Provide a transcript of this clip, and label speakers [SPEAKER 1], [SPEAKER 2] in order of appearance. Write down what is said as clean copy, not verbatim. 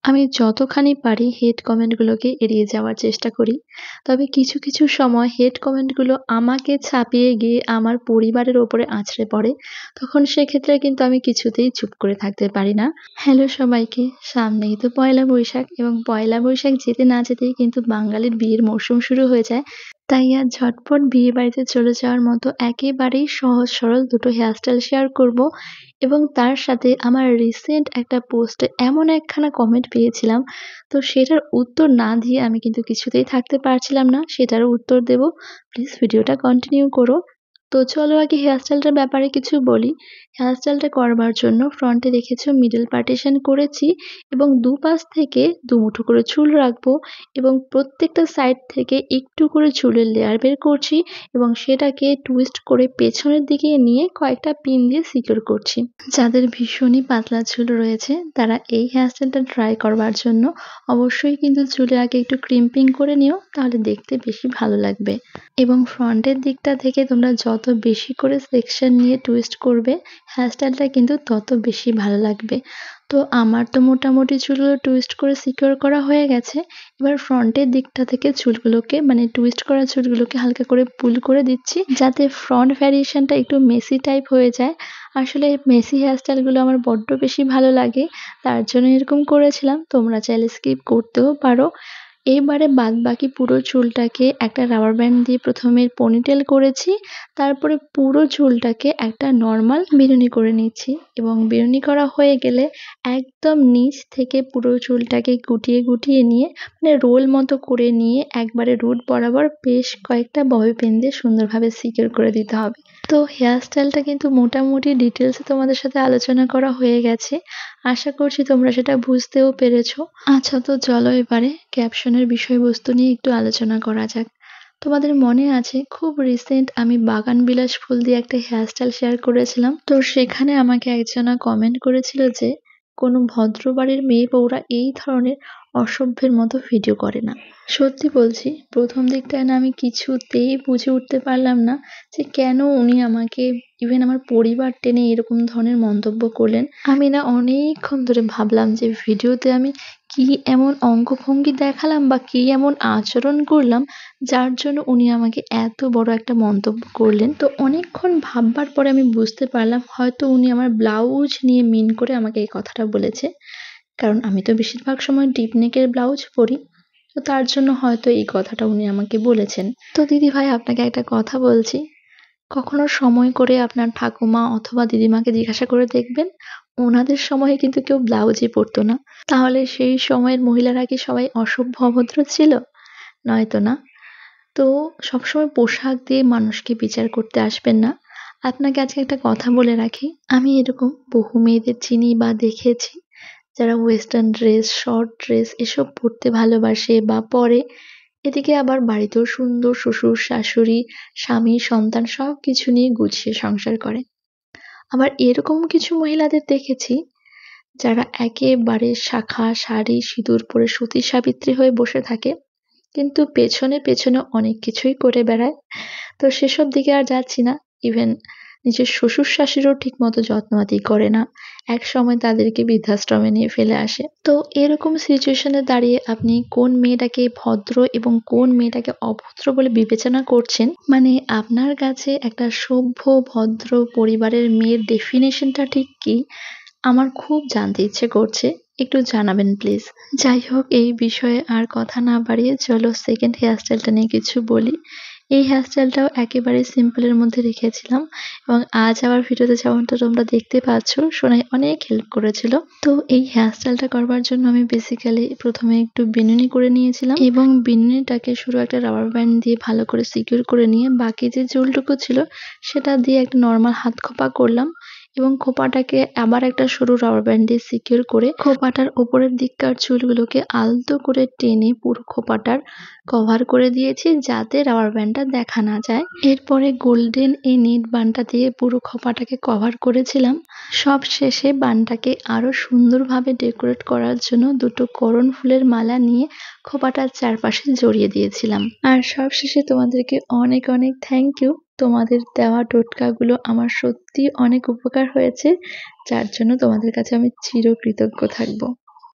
[SPEAKER 1] আমি যতখানি পারি হেট কমেন্টগুলোকে এড়িয়ে যাওয়ার চেষ্টা করি। তবে কিছু, কিছু সময় হেট কমেন্টগুলো আমাকে ছাপিয়ে গিয়ে আমার পরিবারের ওপরে আছড়ে পড়ে। তখন সেক্ষেত্রে কিন্তু আমি কিছুতেই চুপ করে থাকতে পারি না। হ্যালো সবাইকে! সামনেই তো পয়লা বৈশাখ এবং পয়লা বৈশাখ যেতে না যেতেই কিন্তু বাঙালির বিয়ের মরশুম শুরু হয়ে যায়। তাই আজ ঝটপট বিয়েবাড়িতে চলে যাওয়ার মতো একেবারেই সহজ সরল দুটো হেয়ারস্টাইল শেয়ার করব এবং তার সাথে আমার রিসেন্ট একটা পোস্টে এমন একখানা কমেন্ট পেয়েছিলাম, তো সেটার উত্তর না দিয়ে আমি কিন্তু কিছুতেই থাকতে পারছিলাম না, সেটারও উত্তর দেব। প্লিজ ভিডিওটা কন্টিনিউ করো। তো চলো আগে হেয়ারস্টাইলটার ব্যাপারে কিছু বলি। হেয়ারস্টাইলটা করবার জন্য ফ্রন্টে দেখেছো মিডল পার্টিশন করেছি এবং দুপাশ থেকে দুমুঠো করে চুল রাখবো এবং প্রত্যেকটা সাইড থেকে একটু করে চুলের লেয়ার বের করছি এবং সেটাকে টুইস্ট করে পেছনের দিকে নিয়ে কয়েকটা পিন দিয়ে সিকিউর করছি। যাদের ভীষণই পাতলা চুল রয়েছে তারা এই হেয়ারস্টাইলটা ট্রাই করবার জন্য অবশ্যই কিন্তু চুলে আগে একটু ক্রিম্পিং করে নিও, তাহলে দেখতে বেশি ভালো লাগবে। এবং ফ্রন্টের দিকটা থেকে তোমরা যত বেশি করে সেকশন নিয়ে টুইস্ট করবে হেয়ারস্টাইলটা কিন্তু তত বেশি ভালো লাগবে। তো আমার তো মোটামুটি চুলগুলো টুইস্ট করে সিকিউর করা হয়ে গেছে। এবার ফ্রন্টের দিকটা থেকে চুলগুলোকে মানে টুইস্ট করা চুলগুলোকে হালকা করে পুল করে দিচ্ছি যাতে ফ্রন্ট ভ্যারিয়েশনটা একটু মেসি টাইপ হয়ে যায়। আসলে মেসি হেয়ারস্টাইলগুলো আমার বড্ড বেশি ভালো লাগে, তার জন্য এরকম করেছিলাম। তোমরা চাইলে স্কিপ করতেও পারো। এবারে বাদবাকি পুরো চুলটাকে একটা রাবার ব্যান্ড দিয়ে প্রথমে পনিটেল করেছি, তারপরে পুরো চুলটাকে একটা নর্মাল বিনুনি করে নিচ্ছি এবং বিনুনি করা হয়ে গেলে একদম নিচ থেকে পুরো চুলটাকে গুটিয়ে গুটিয়ে নিয়ে মানে রোল মতো করে নিয়ে একবারে রুট বরাবর বেশ কয়েকটা ববি পিন দিয়ে সুন্দরভাবে সিকিউর করে দিতে হবে। তো হেয়ারস্টাইলটা কিন্তু মোটামুটি ডিটেলসে তোমাদের সাথে আলোচনা করা হয়ে গেছে। আশা করছি তোমরা সেটা বুঝতেও পেরেছো। আচ্ছা, তো চলো এবারে ক্যাপশনের বিষয়বস্তু নিয়ে একটু আলোচনা করা যাক। তোমাদের মনে আছে খুব রিসেন্ট আমি বাগান বিলাস ফুল দিয়ে একটা হেয়ারস্টাইল শেয়ার করেছিলাম। তো সেখানে আমাকে একজনা কমেন্ট করেছিল যে কোনো ভদ্র বাড়ির মেয়ে বউরা এই ধরনের অসভ্যের মতো ভিডিও করে না। সত্যি বলছি, প্রথম দিকটায় না আমি কিছুতেই বুঝে উঠতে পারলাম না যে কেন উনি আমাকে ইভেন আমার পরিবার টেনে এরকম ধরনের মন্তব্য করলেন। আমি না অনেকক্ষণ ধরে ভাবলাম যে ভিডিওতে আমি কি এমন অঙ্গভঙ্গি দেখালাম বা কি এমন আচরণ করলাম যার জন্য উনি আমাকে এত বড় একটা মন্তব্য করলেন। তো অনেকক্ষণ ভাববার পরে আমি বুঝতে পারলাম হয়তো উনি আমার ব্লাউজ নিয়ে মিন করে আমাকে এই কথাটা বলেছে, কারণ আমি তো বেশিরভাগ সময় ডিপ নেকের ব্লাউজ পরি। তো তার জন্য হয়তো এই কথাটা উনি আমাকে বলেছেন। তো দিদি ভাই, আপনাকে একটা কথা বলছি, কখনো সময় করে আপনার ঠাকুমা অথবা দিদিমাকে জিজ্ঞাসা করে দেখবেন, ওনাদের সময়ে কিন্তু কেউ ব্লাউজই পরতো না। তাহলে সেই সময়ের মহিলারা কি সবাই অসভ্য অভদ্র ছিল? নয়তো না। তো সবসময় পোশাক দিয়ে মানুষকে বিচার করতে আসবেন না। আপনাকে আজকে একটা কথা বলে রাখি, আমি এরকম বহু মেয়েদের চিনি বা দেখেছি যারা ওয়েস্টার্ন ড্রেস, শর্ট ড্রেস এসব পরতে ভালোবাসে বা পরে, এদিকে আবার বাড়িতেও সুন্দর শ্বশুর শাশুড়ি স্বামী সন্তান সবকিছু নিয়ে গুছিয়ে সংসার করে। আবার এরকম কিছু মহিলাদের দেখেছি যারা একেবারে শাখা শাড়ি সিঁদুর পরে সতী সাবিত্রী হয়ে বসে থাকে, কিন্তু পেছনে পেছনে অনেক কিছুই করে বেড়ায়। তো সেসব দিকে আর যাচ্ছি না। ইভেন নিজের শ্বশুর শাশুড়িও ঠিক মতো যত্ন আতি করে না, এক সময় তাদেরকে বৃদ্ধাশ্রমে নিয়ে ফেলে আসে। তো এরকম সিচুয়েশনে দাঁড়িয়ে আপনি কোন মেয়েটাকে ভদ্র এবং কোন মেয়েটাকে অভদ্র বলে বিবেচনা করছেন, মানে আপনার কাছে একটা সভ্য ভদ্র পরিবারের মেয়ের ডেফিনেশনটা ঠিক কি আমার খুব জানতে ইচ্ছে করছে, একটু জানাবেন প্লিজ। যাই হোক, এই বিষয়ে আর কথা না বাড়িয়ে চলো সেকেন্ড হেয়ারস্টাইলটা নিয়ে কিছু বলি। এই হেয়ারস্টাইলটাও একেবারে সিম্পলের মধ্যে রেখেছিলাম এবং আজ আবার ভিডিওতে যেমনটা তোমরা দেখতে পাচ্ছ সোনাই অনেক হেল্প করেছিল। তো এই হেয়ারস্টাইলটা করবার জন্য আমি বেসিক্যালি প্রথমে একটু বিনুনি করে নিয়েছিলাম এবং বিনুনিটাকে শুরু একটা রাবার ব্যান্ড দিয়ে ভালো করে সিকিউর করে নিয়ে বাকি যে চুলটুকু ছিল সেটা দিয়ে একটা নর্মাল হাত খোপা করলাম এবং খোপাটাকে আবার একটা সরু রাবার ব্যান্ড দিয়ে সিকিউর করে খোপাটার উপরের দিককার চুলগুলোকে আলতো করে টেনে পুরো খোপাটার কভার করে দিয়েছি যাতে রাবার ব্যান্ডটা দেখা না যায়। এরপরে গোল্ডেন এই নেট বানটা দিয়ে পুরো খোপাটাকে কভার করেছিলাম। সব শেষে বানটাকে আরো সুন্দরভাবে ডেকোরেট করার জন্য দুটো করণ ফুলের মালা নিয়ে খোপাটার চারপাশে জড়িয়ে দিয়েছিলাম। আর সব শেষে তোমাদেরকে অনেক অনেক থ্যাংক ইউ। তোমাদের দেওয়া টোটকাগুলো আমার সত্যি অনেক উপকার হয়েছে, যার জন্য তোমাদের কাছে আমি চিরকৃতজ্ঞ থাকবো।